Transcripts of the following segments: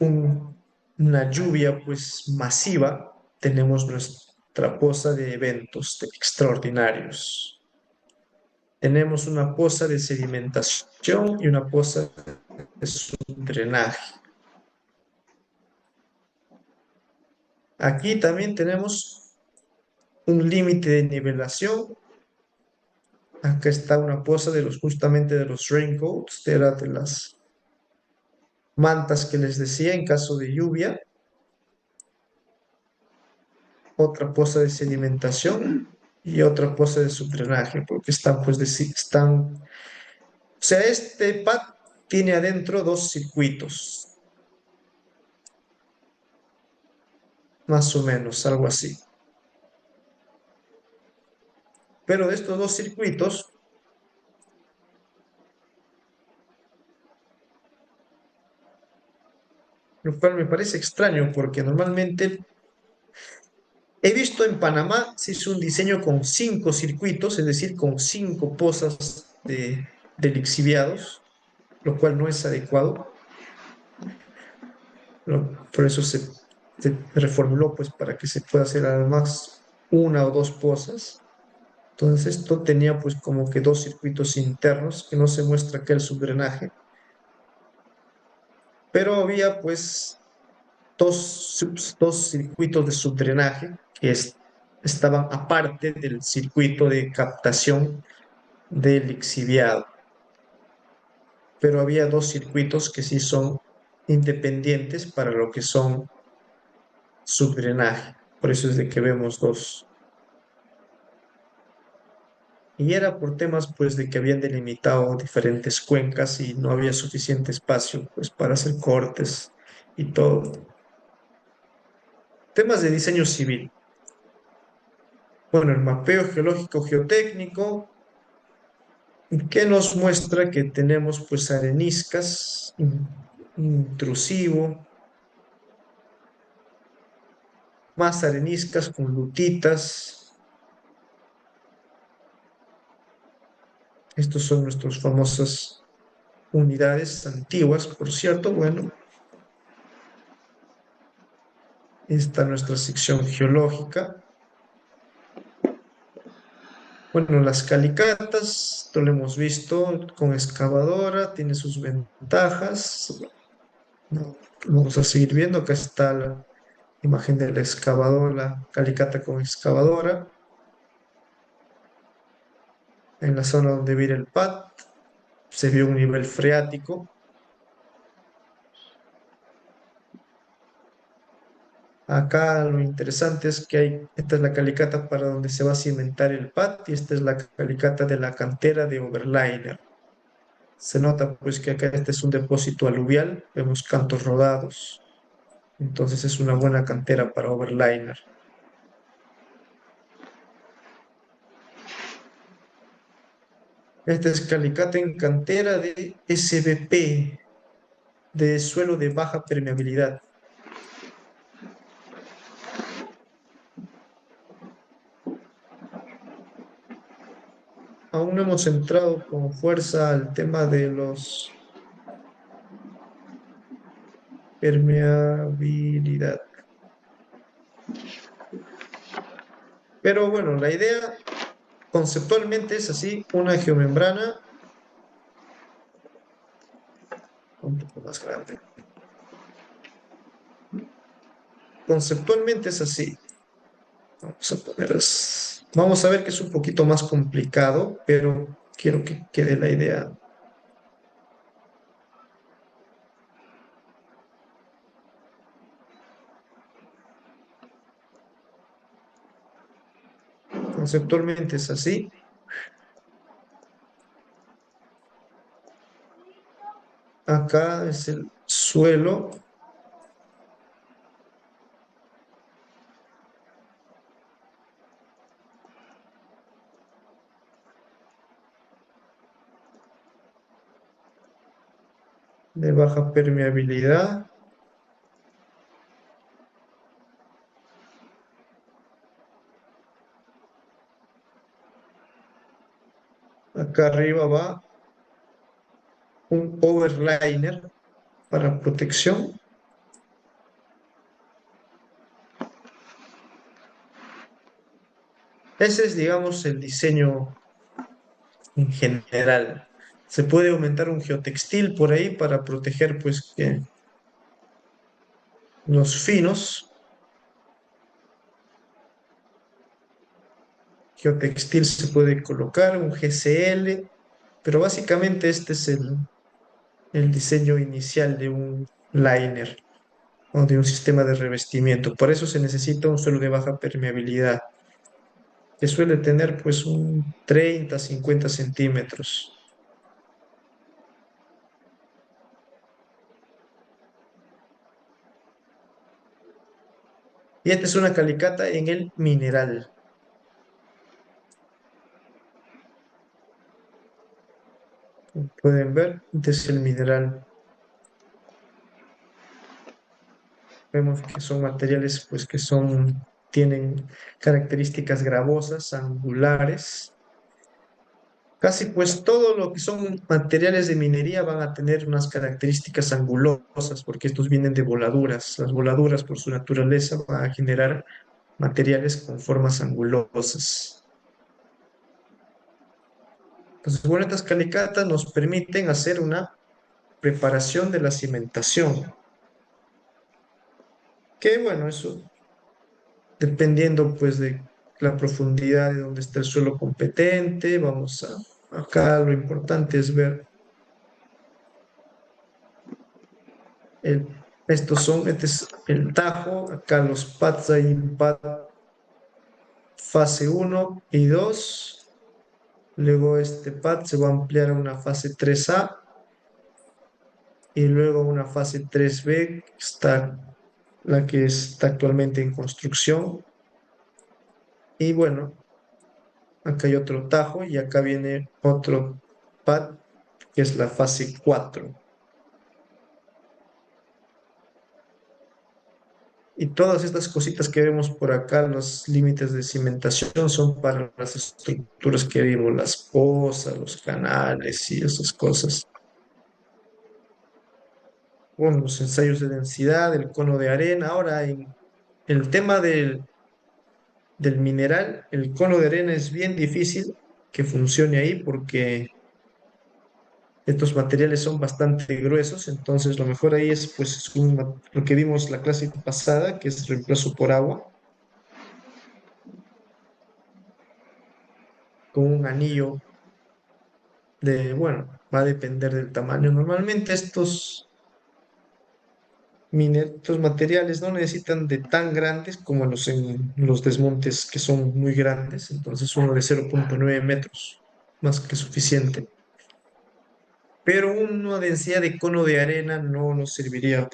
un- una lluvia pues masiva, tenemos nuestra poza de eventos extraordinarios. Tenemos una poza de sedimentación y una poza de subdrenaje. Aquí también tenemos un límite de nivelación. Acá está una poza de justamente de los raincoats, era de las mantas que les decía en caso de lluvia. Otra poza de sedimentación y otra poza de subdrenaje, porque están, pues, están, o sea, este pad tiene adentro dos circuitos, más o menos, algo así. Pero de estos dos circuitos, lo cual me parece extraño, porque normalmente he visto en Panamá se hizo un diseño con cinco circuitos, es decir, con cinco pozas de lixiviados, lo cual no es adecuado. Por eso se reformuló, pues, para que se pueda hacer además una o dos pozas. Entonces, esto tenía, pues, como que dos circuitos internos, que no se muestra acá el subdrenaje, pero había, pues, dos circuitos de subdrenaje que estaban aparte del circuito de captación del lixiviado, pero había dos circuitos que sí son independientes para lo que son subdrenaje. Por eso es de que vemos dos. Y era por temas pues de que habían delimitado diferentes cuencas y no había suficiente espacio pues para hacer cortes y todo. Temas de diseño civil. Bueno, el mapeo geológico geotécnico que nos muestra que tenemos pues areniscas, intrusivo, más areniscas con lutitas. Estos son nuestras famosas unidades antiguas, por cierto. Bueno, esta nuestra sección geológica. Bueno, las calicatas, esto lo hemos visto con excavadora, tiene sus ventajas. No, vamos a seguir viendo. Acá está la imagen de la excavadora, la calicata con excavadora, en la zona donde viene el pad. Se vio un nivel freático. Acá lo interesante es que esta es la calicata para donde se va a cimentar el pad y esta es la calicata de la cantera de overliner. Se nota pues que acá este es un depósito aluvial, vemos cantos rodados. Entonces es una buena cantera para overliner. Esta es Calicata en cantera de SBP, de suelo de baja permeabilidad. Aún no hemos entrado con fuerza al tema de los permeabilidad. Pero bueno, la idea conceptualmente es así, una geomembrana un poco más grande. Conceptualmente es así. Vamos a ver que es un poquito más complicado, pero quiero que quede la idea. Conceptualmente es así. Acá es el suelo de baja permeabilidad. Acá arriba va un overliner para protección. Ese es, digamos, el diseño en general. Se puede aumentar un geotextil por ahí para proteger, pues, que los finos. Geotextil se puede colocar, un GCL, pero básicamente este es el diseño inicial de un liner o de un sistema de revestimiento. Por eso se necesita un suelo de baja permeabilidad, que suele tener pues un 30 a 50 centímetros. Y esta es una calicata en el mineral. Como pueden ver, este es el mineral. Vemos que son materiales pues que tienen características gravosas, angulares. Casi pues todo lo que son materiales de minería van a tener unas características angulosas porque estos vienen de voladuras. Las voladuras por su naturaleza van a generar materiales con formas angulosas. Entonces, bueno, estas calicatas nos permiten hacer una preparación de la cimentación, que bueno, eso dependiendo pues de la profundidad de donde está el suelo competente, acá lo importante es ver este es el tajo, acá los pads hay un pad fase uno y 2. Luego este pad se va a ampliar a una fase 3A y luego una fase 3B, que está la que está actualmente en construcción. Y bueno, acá hay otro tajo y acá viene otro pad, que es la fase 4. Y todas estas cositas que vemos por acá, los límites de cimentación, son para las estructuras que vimos, las pozas, los canales y esas cosas. Bueno, los ensayos de densidad, el cono de arena. Ahora, en el tema del mineral, el cono de arena es bien difícil que funcione ahí porque estos materiales son bastante gruesos, entonces lo mejor ahí es pues lo que vimos la clase pasada, que es reemplazo por agua, con un anillo bueno, va a depender del tamaño. Normalmente estos materiales no necesitan de tan grandes como en los desmontes que son muy grandes, entonces uno de 0,9 metros, más que suficiente. Pero una densidad de cono de arena no nos serviría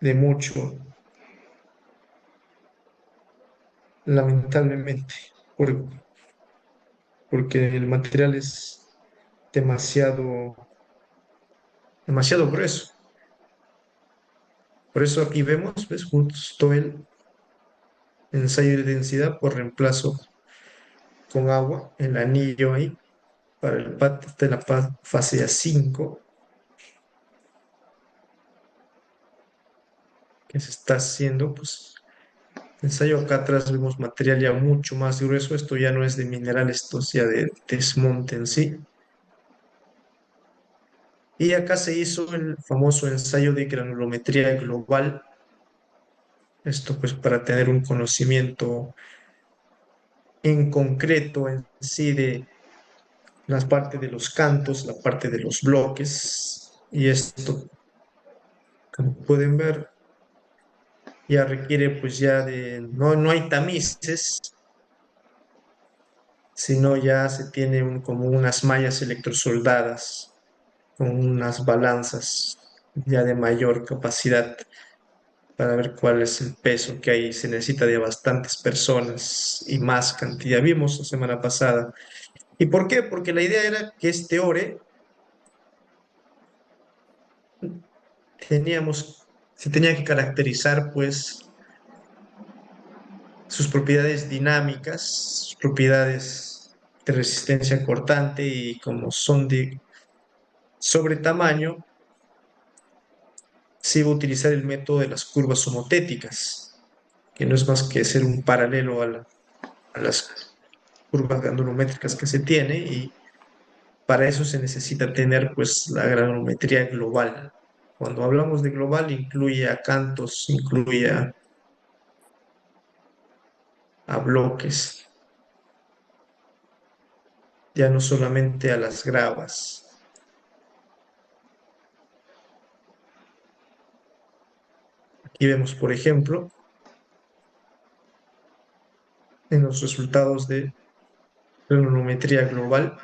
de mucho, lamentablemente, por- porque el material es demasiado, demasiado grueso. Por eso aquí vemos, ¿ves? Justo el ensayo de densidad por reemplazo con agua, el anillo ahí, para el pad de la fase A5, que se está haciendo, pues, ensayo acá atrás vemos material ya mucho más grueso, esto ya no es de mineral, esto es ya de desmonte en sí. Y acá se hizo el famoso ensayo de granulometría global, esto pues para tener un conocimiento en concreto en sí de las partes de los cantos, la parte de los bloques, y esto, como pueden ver, ya requiere pues ya no hay tamices, sino ya se tiene como unas mallas electrosoldadas con unas balanzas ya de mayor capacidad para ver cuál es el peso que hay. Se necesita de bastantes personas y más cantidad. Vimos la semana pasada. ¿Y por qué? Porque la idea era que este ore se tenía que caracterizar pues sus propiedades dinámicas, sus propiedades de resistencia cortante, y como son de sobre tamaño, se iba a utilizar el método de las curvas homotéticas, que no es más que ser un paralelo a las curvas granulométricas que se tiene y para eso se necesita tener pues la granulometría global. Cuando hablamos de global incluye a cantos, incluye a bloques, ya no solamente a las gravas. Aquí vemos, por ejemplo, en los resultados de granulometría global,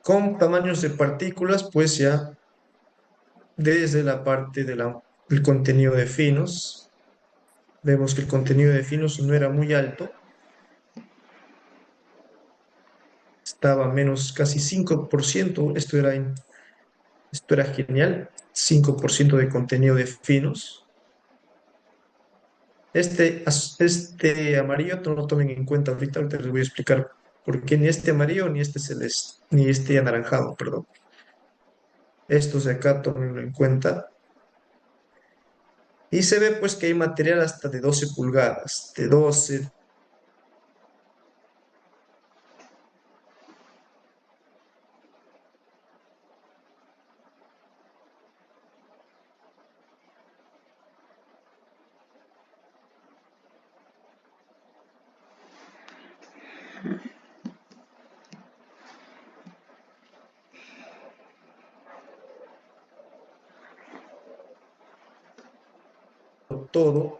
con tamaños de partículas, pues ya desde la parte del contenido de finos, vemos que el contenido de finos no era muy alto, estaba menos casi 5%, esto era genial, 5% de contenido de finos. Este amarillo no lo tomen en cuenta ahorita les voy a explicar por qué ni este amarillo ni este celeste, ni este anaranjado, perdón. Estos de acá tómenlo en cuenta. Y se ve pues que hay material hasta de 12 pulgadas, de 12. Todo,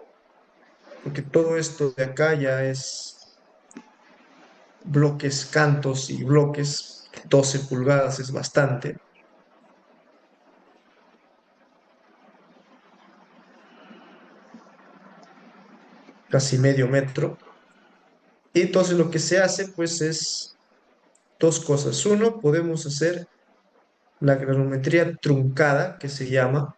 porque todo esto de acá ya es bloques, cantos y bloques, 12 pulgadas es bastante, casi medio metro. Y entonces lo que se hace pues es dos cosas. Uno, podemos hacer la granulometría truncada, que se llama,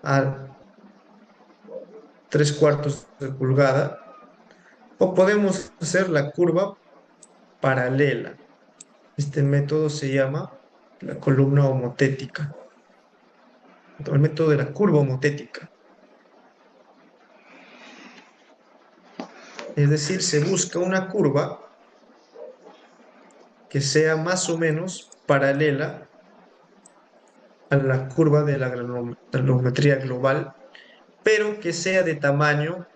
a 3/4 de pulgada, o podemos hacer la curva paralela. Este método se llama la columna homotética, el método de la curva homotética. Es decir, se busca una curva que sea más o menos paralela a la curva de la granulometría global, pero que sea de tamaño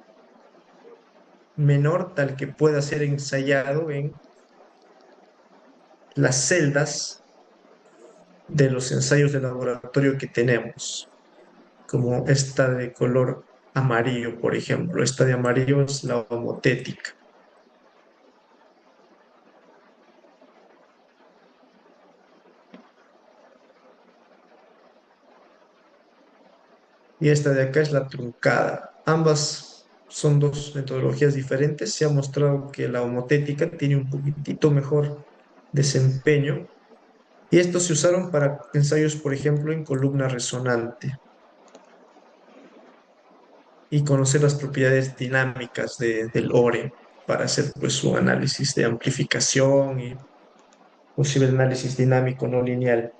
menor tal que pueda ser ensayado en las celdas de los ensayos de laboratorio que tenemos, como esta de color amarillo, por ejemplo. Esta de amarillo es la homotética. Y esta de acá es la truncada. Ambas son dos metodologías diferentes. Se ha mostrado que la homotética tiene un poquitito mejor desempeño. Y estos se usaron para ensayos, por ejemplo, en columna resonante y conocer las propiedades dinámicas del ORE para hacer pues un análisis de amplificación y posible análisis dinámico no lineal.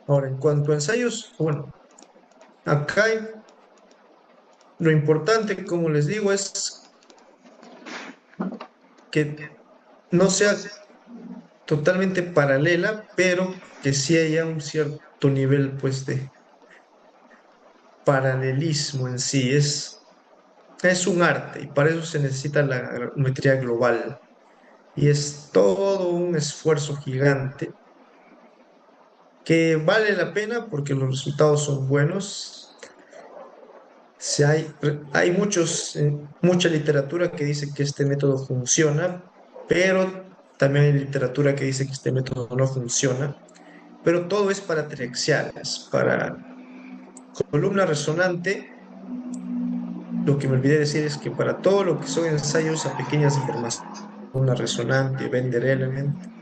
Ahora, en cuanto a ensayos, bueno, acá lo importante, como les digo, es que no sea totalmente paralela, pero que sí haya un cierto nivel pues de paralelismo en sí. Es un arte y para eso se necesita la geometría global. Y es todo un esfuerzo gigante que vale la pena porque los resultados son buenos. Hay mucha literatura que dice que este método funciona, pero también hay literatura que dice que este método no funciona. Pero todo es para triaxiales, para columna resonante. Lo que me olvidé decir es que para todo lo que son ensayos a pequeñas deformaciones, columna resonante, Bender element,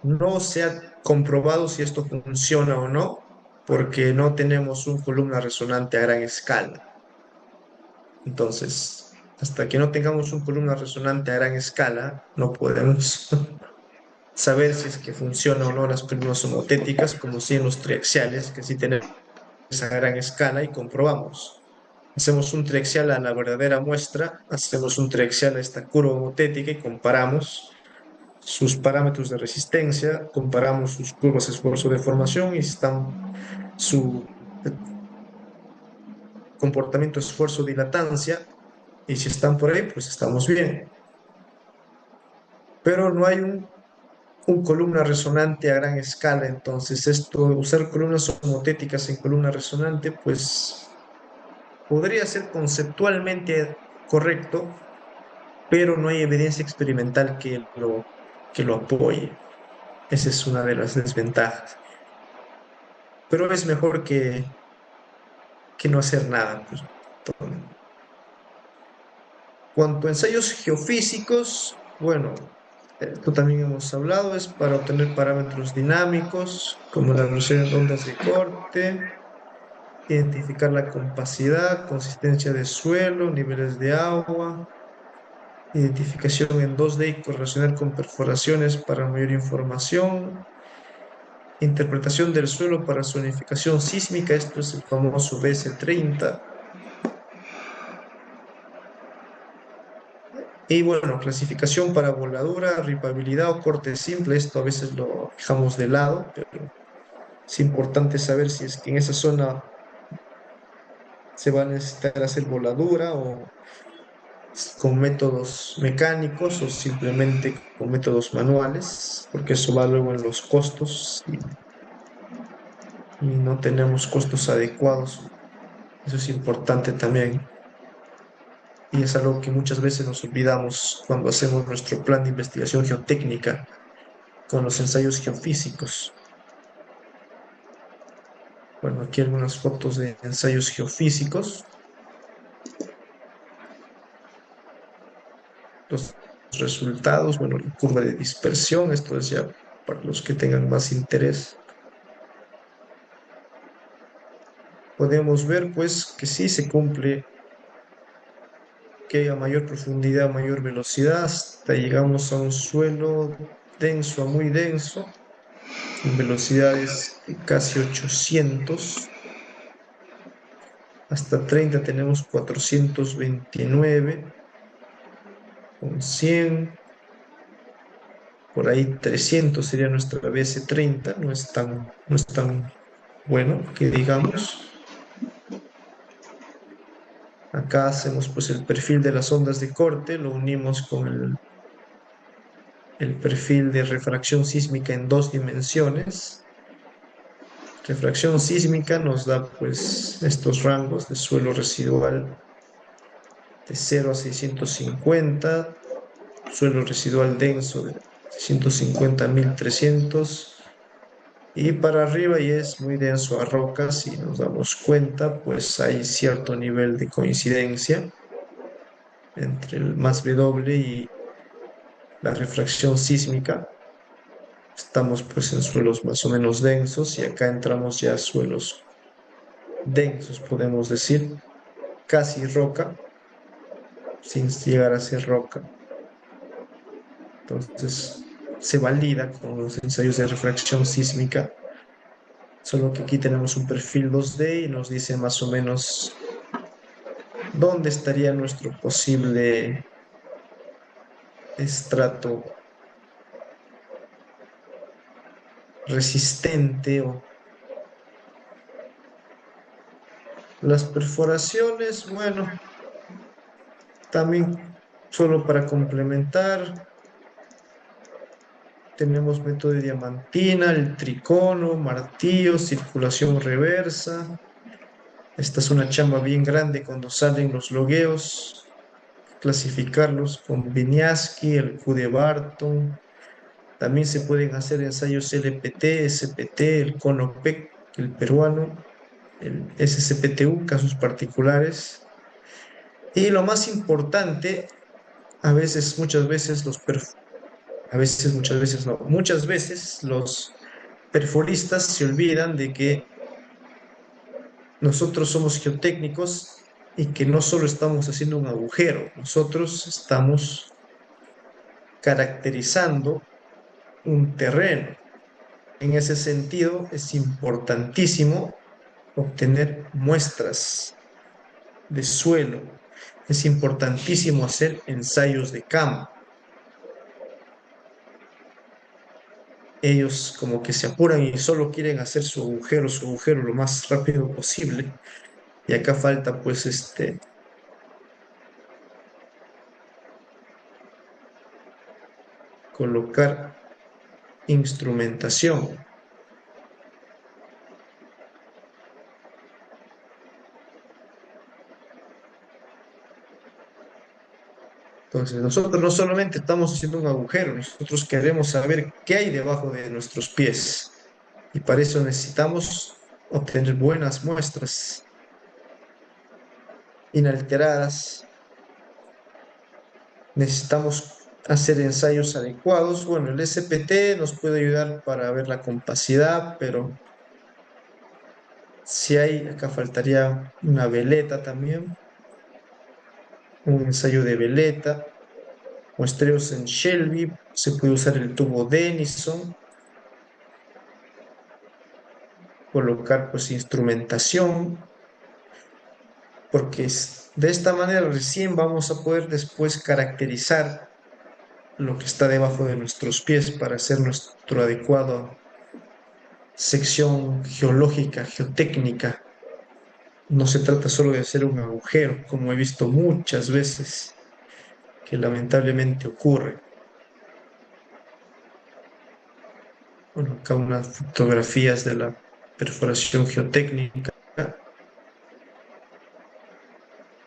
No se ha comprobado si esto funciona o no, porque no tenemos una columna resonante a gran escala. Entonces, hasta que no tengamos una columna resonante a gran escala, no podemos saber si es que funciona o no las columnas homotéticas, como si en los triaxiales, que sí tenemos a gran escala y comprobamos. Hacemos un triaxial a la verdadera muestra, hacemos un triaxial a esta curva homotética y comparamos sus parámetros de resistencia, comparamos sus curvas de esfuerzo de formación y están su comportamiento esfuerzo-dilatancia, y si están por ahí, pues estamos bien. Pero no hay un columna resonante a gran escala, entonces esto, usar columnas homotéticas en columna resonante, pues podría ser conceptualmente correcto, pero no hay evidencia experimental que lo apoye. Esa es una de las desventajas. Pero es mejor que no hacer nada, pues. Cuanto a ensayos geofísicos, bueno, esto también hemos hablado, es para obtener parámetros dinámicos, como la velocidad de ondas de corte, identificar la compacidad, consistencia de suelo, niveles de agua, identificación en 2D y correlacionar con perforaciones para mayor información, interpretación del suelo para zonificación sísmica, esto es el famoso BS30. Y bueno, clasificación para voladura, ripabilidad o corte simple, esto a veces lo dejamos de lado, pero es importante saber si es que en esa zona se va a necesitar hacer voladura o con métodos mecánicos o simplemente con métodos manuales, porque eso va luego en los costos y no tenemos costos adecuados. Eso es importante también. Y es algo que muchas veces nos olvidamos cuando hacemos nuestro plan de investigación geotécnica con los ensayos geofísicos. Bueno, aquí algunas fotos de ensayos geofísicos. Los resultados, bueno, la curva de dispersión, esto es ya para los que tengan más interés. Podemos ver pues que sí se cumple, que a mayor profundidad, mayor velocidad, hasta llegamos a un suelo denso a muy denso, con velocidades de casi 800. Hasta 30 tenemos 429, con 100, por ahí 300 sería nuestra BS30, no es tan bueno que digamos. Acá hacemos pues el perfil de las ondas de corte, lo unimos con el perfil de refracción sísmica en 2 dimensiones. Refracción sísmica nos da pues estos rangos de suelo residual de 0 a 650, suelo residual denso de 650 a 1300, y para arriba y es muy denso a rocas. Si nos damos cuenta, pues hay cierto nivel de coincidencia entre el más W y la refracción sísmica. Estamos pues en suelos más o menos densos y acá entramos ya a suelos densos, podemos decir, casi roca, sin llegar a ser roca. Entonces se valida con los ensayos de refracción sísmica, solo que aquí tenemos un perfil 2D y nos dice más o menos dónde estaría nuestro posible estrato resistente. O las perforaciones, bueno, también solo para complementar, tenemos método de diamantina, el tricono, martillo, circulación reversa. Esta es una chamba bien grande cuando salen los logueos, clasificarlos con Viniarski, el Q de Barton. También se pueden hacer ensayos LPT, SPT, el CONOPEC, el peruano, el SCPTU, casos particulares. Y lo más importante, muchas veces A veces, muchas veces no. Muchas veces los perforistas se olvidan de que nosotros somos geotécnicos y que no solo estamos haciendo un agujero, nosotros estamos caracterizando un terreno. En ese sentido, es importantísimo obtener muestras de suelo. Es importantísimo hacer ensayos de campo. Ellos como que se apuran y solo quieren hacer su agujero lo más rápido posible. Y acá falta pues colocar instrumentación. Entonces, nosotros no solamente estamos haciendo un agujero, nosotros queremos saber qué hay debajo de nuestros pies. Y para eso necesitamos obtener buenas muestras inalteradas. Necesitamos hacer ensayos adecuados. Bueno, el SPT nos puede ayudar para ver la compacidad, pero si hay, acá faltaría una veleta también, un ensayo de veleta, muestreos en Shelby, se puede usar el tubo Denison, colocar pues instrumentación, porque de esta manera recién vamos a poder después caracterizar lo que está debajo de nuestros pies para hacer nuestro adecuado sección geológica, geotécnica. No se trata solo de hacer un agujero, como he visto muchas veces que lamentablemente ocurre. Bueno, acá unas fotografías de la perforación geotécnica.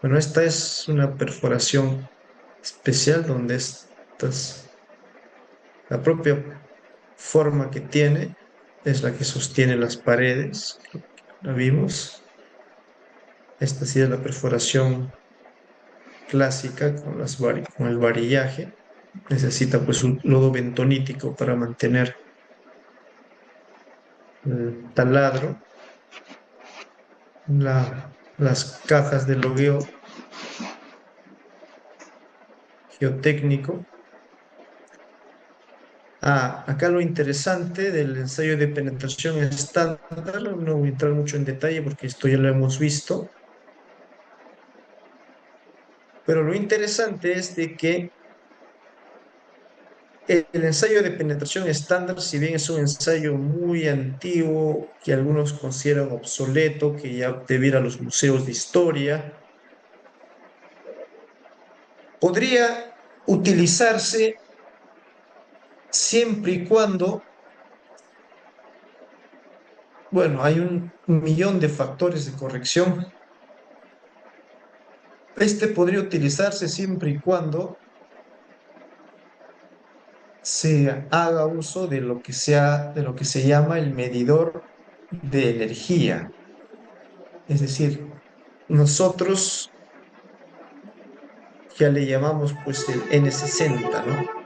Bueno, esta es una perforación especial donde la propia forma que tiene es la que sostiene las paredes. La vimos. Esta sí es la perforación clásica con el varillaje. Necesita pues un lodo bentonítico para mantener el taladro. Las cajas de logueo geotécnico. Acá lo interesante del ensayo de penetración estándar, no voy a entrar mucho en detalle porque esto ya lo hemos visto, pero lo interesante es de que el ensayo de penetración estándar, si bien es un ensayo muy antiguo, que algunos consideran obsoleto, que ya debe ir a los museos de historia, podría utilizarse siempre y cuando, bueno, hay un millón de factores de corrección. Este podría utilizarse siempre y cuando se haga uso de lo que se llama el medidor de energía. Es decir, nosotros ya le llamamos pues el N60, ¿no?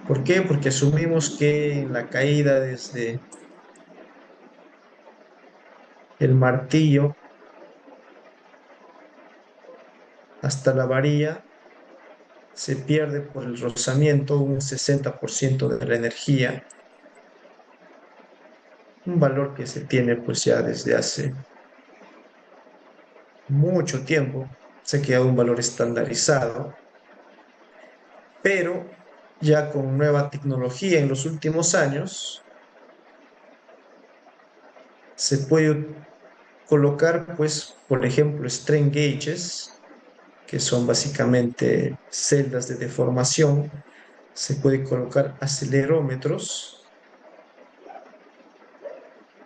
¿Por qué? Porque asumimos que en la caída desde el martillo hasta la varilla se pierde por el rozamiento un 60% de la energía, un valor que se tiene pues ya desde hace mucho tiempo, se ha quedado un valor estandarizado, pero ya con nueva tecnología en los últimos años se puede colocar pues, por ejemplo, strain gauges, que son básicamente celdas de deformación. Se puede colocar acelerómetros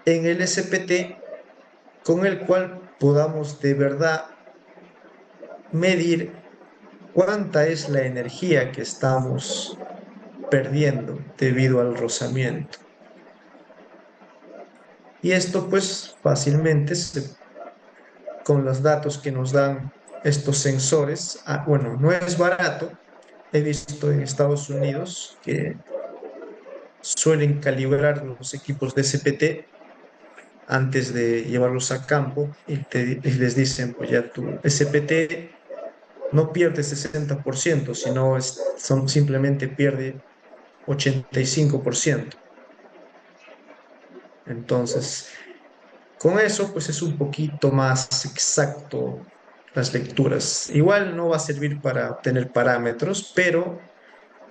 en el SPT con el cual podamos de verdad medir cuánta es la energía que estamos perdiendo debido al rozamiento. Y esto pues fácilmente con los datos que nos dan estos sensores, bueno, no es barato, he visto en Estados Unidos que suelen calibrar los equipos de SPT antes de llevarlos a campo y les dicen, pues ya tu SPT no pierde 60%, sino simplemente pierde 85%. Entonces, con eso, pues es un poquito más exacto las lecturas. Igual no va a servir para obtener parámetros, pero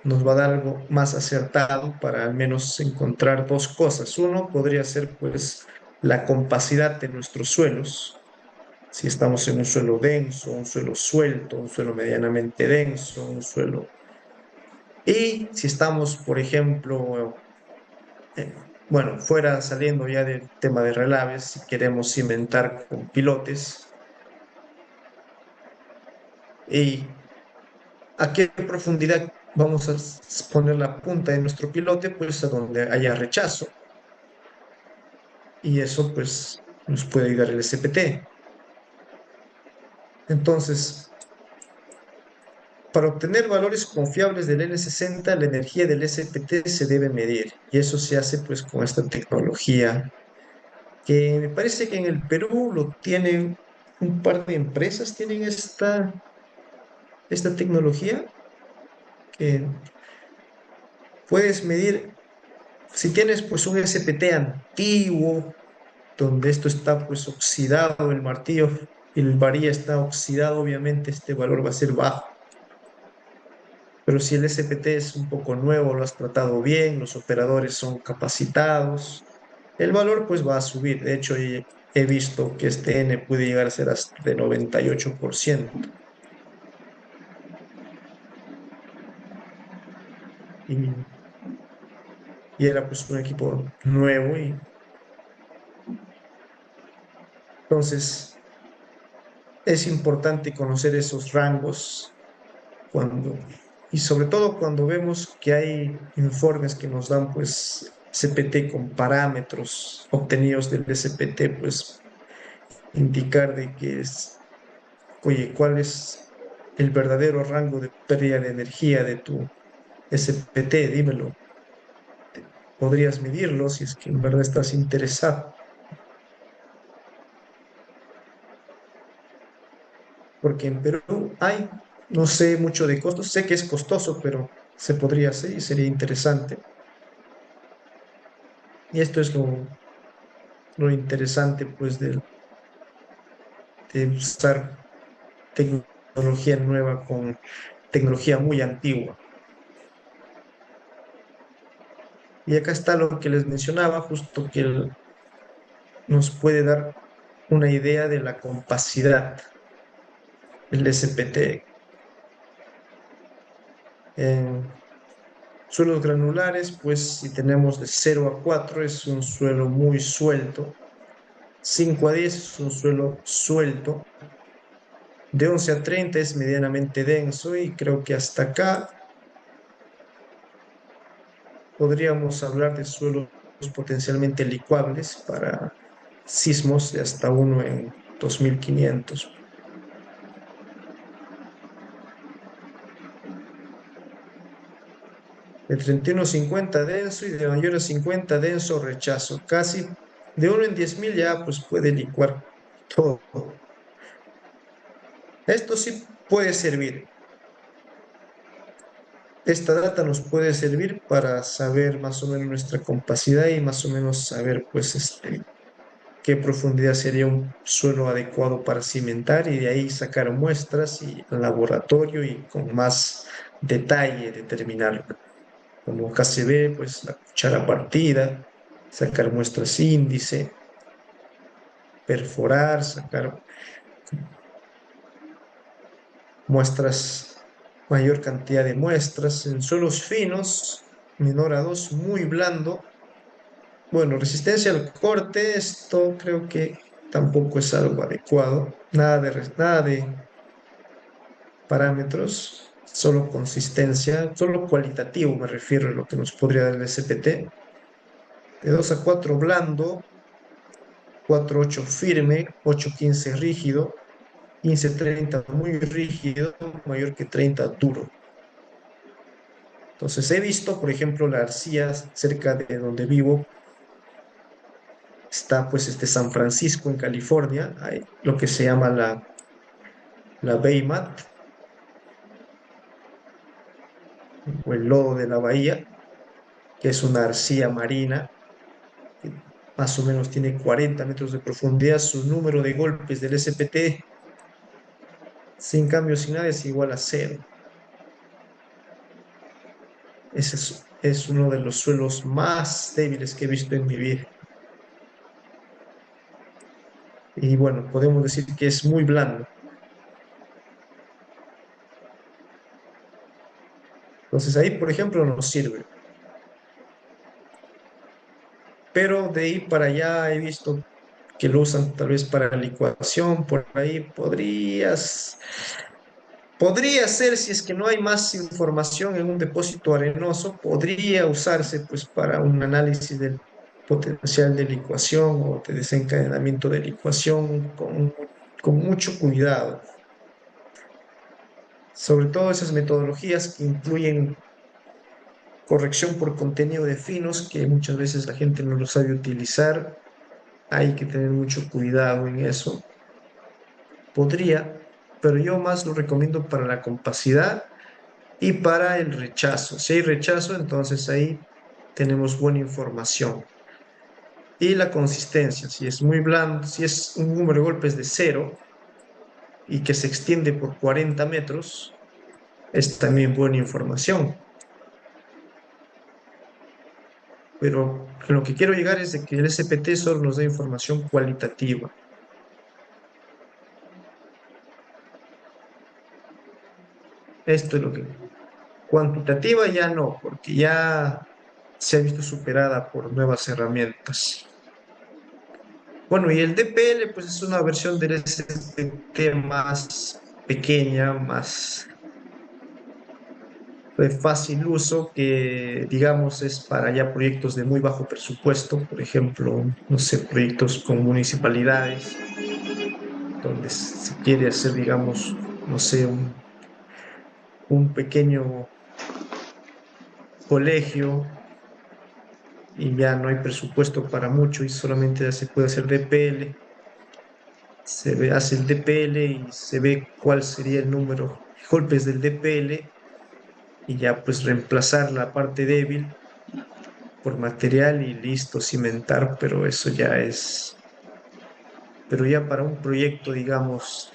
nos va a dar algo más acertado para al menos encontrar dos cosas. Uno podría ser, pues, la compacidad de nuestros suelos. Si estamos en un suelo denso, un suelo suelto, un suelo medianamente denso, un suelo. Y si estamos, por ejemplo, bueno, fuera saliendo ya del tema de relaves, si queremos cimentar con pilotes, y a qué profundidad vamos a poner la punta de nuestro pilote, pues a donde haya rechazo, y eso pues nos puede ayudar el SPT. Entonces, para obtener valores confiables del N60, la energía del SPT se debe medir, y eso se hace pues con esta tecnología, que me parece que en el Perú lo tienen un par de empresas, tienen esta tecnología, que puedes medir, si tienes pues un SPT antiguo, donde esto está pues oxidado, el martillo y el varilla está oxidado, obviamente este valor va a ser bajo. Pero si el SPT es un poco nuevo, lo has tratado bien, los operadores son capacitados, el valor pues va a subir. De hecho, he visto que este N puede llegar a ser hasta de 98%. Y, y era pues un equipo nuevo. Y entonces es importante conocer esos rangos cuando, y sobre todo cuando vemos que hay informes que nos dan pues CPT con parámetros obtenidos del SPT, pues indicar de que es, oye, ¿cuál es el verdadero rango de pérdida de energía de tu SPT? Dímelo. Podrías medirlo si es que en verdad estás interesado, porque en Perú hay, no sé mucho de costos, sé que es costoso, pero se podría hacer y sería interesante. Y esto es lo interesante, pues, de usar tecnología nueva con tecnología muy antigua. Y acá está lo que les mencionaba, justo que nos puede dar una idea de la compacidad del SPT. En suelos granulares, pues si tenemos de 0 a 4 es un suelo muy suelto, 5 a 10 es un suelo suelto, de 11 a 30 es medianamente denso y creo que hasta acá podríamos hablar de suelos potencialmente licuables para sismos de hasta uno en 2500. De 31 a 50 denso y de mayor a 50 denso rechazo. Casi de uno en 10.000 ya pues puede licuar todo. Esto sí puede servir. Esta data nos puede servir para saber más o menos nuestra compacidad y más o menos saber pues qué profundidad sería un suelo adecuado para cimentar y de ahí sacar muestras y al laboratorio y con más detalle determinar, como acá se ve, pues la cuchara partida, sacar muestras índice, perforar, sacar muestras, mayor cantidad de muestras en suelos finos, menor a 2 muy blando. Bueno, resistencia al corte, esto creo que tampoco es algo adecuado. Nada de parámetros, solo consistencia, solo cualitativo me refiero a lo que nos podría dar el SPT. De 2 a 4 blando, 4 a 8 firme, 8 a 15 rígido, 15 a 30 muy rígido, mayor que 30 duro. Entonces he visto, por ejemplo, la arcilla cerca de donde vivo, está pues San Francisco en California, hay lo que se llama la Baymat o el lodo de la bahía, que es una arcilla marina que más o menos tiene 40 metros de profundidad. Su número de golpes del SPT sin cambio sin nada es igual a cero. Ese es uno de los suelos más débiles que he visto en mi vida. Y bueno, podemos decir que es muy blando. Entonces ahí, por ejemplo, nos sirve. Pero de ahí para allá he visto que lo usan tal vez para licuación, por ahí podría ser, si es que no hay más información en un depósito arenoso, podría usarse pues para un análisis del potencial de licuación o de desencadenamiento de licuación con mucho cuidado. Sobre todo esas metodologías que incluyen corrección por contenido de finos, que muchas veces la gente no lo sabe utilizar. Hay que tener mucho cuidado en eso. Podría, pero yo más lo recomiendo para la compacidad y para el rechazo. Si hay rechazo, entonces ahí tenemos buena información. Y la consistencia, si es muy blando, si es un número de golpes de cero y que se extiende por 40 metros, es también buena información. Pero lo que quiero llegar es de que el SPT solo nos da información cualitativa. Esto es lo que... Cuantitativa ya no, porque ya se ha visto superada por nuevas herramientas. Bueno, y el DPL, pues es una versión del SPT más pequeña, más de fácil uso, que digamos es para ya proyectos de muy bajo presupuesto, por ejemplo, no sé, proyectos con municipalidades, donde se quiere hacer, digamos, no sé, un pequeño colegio y ya no hay presupuesto para mucho y solamente ya se puede hacer DPL. Hace el DPL y se ve cuál sería el número de golpes del DPL y ya pues reemplazar la parte débil por material y listo, cimentar, pero eso ya es, pero ya para un proyecto, digamos,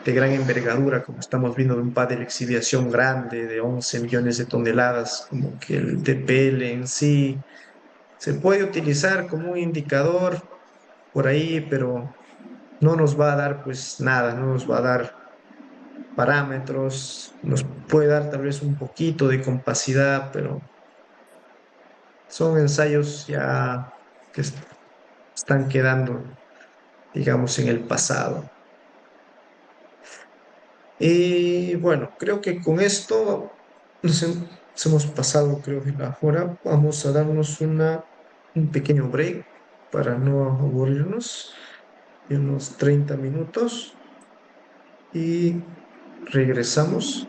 de gran envergadura, como estamos viendo de un pad de exhibición grande de 11 millones de toneladas, como que el DPL en sí se puede utilizar como un indicador por ahí, pero no nos va a dar pues nada, no nos va a dar parámetros, nos puede dar tal vez un poquito de compacidad, pero son ensayos ya que están quedando, digamos, en el pasado. Y bueno, creo que con esto nos hemos pasado, creo que la hora. Vamos a darnos un pequeño break para no aburrirnos, de unos 30 minutos y regresamos.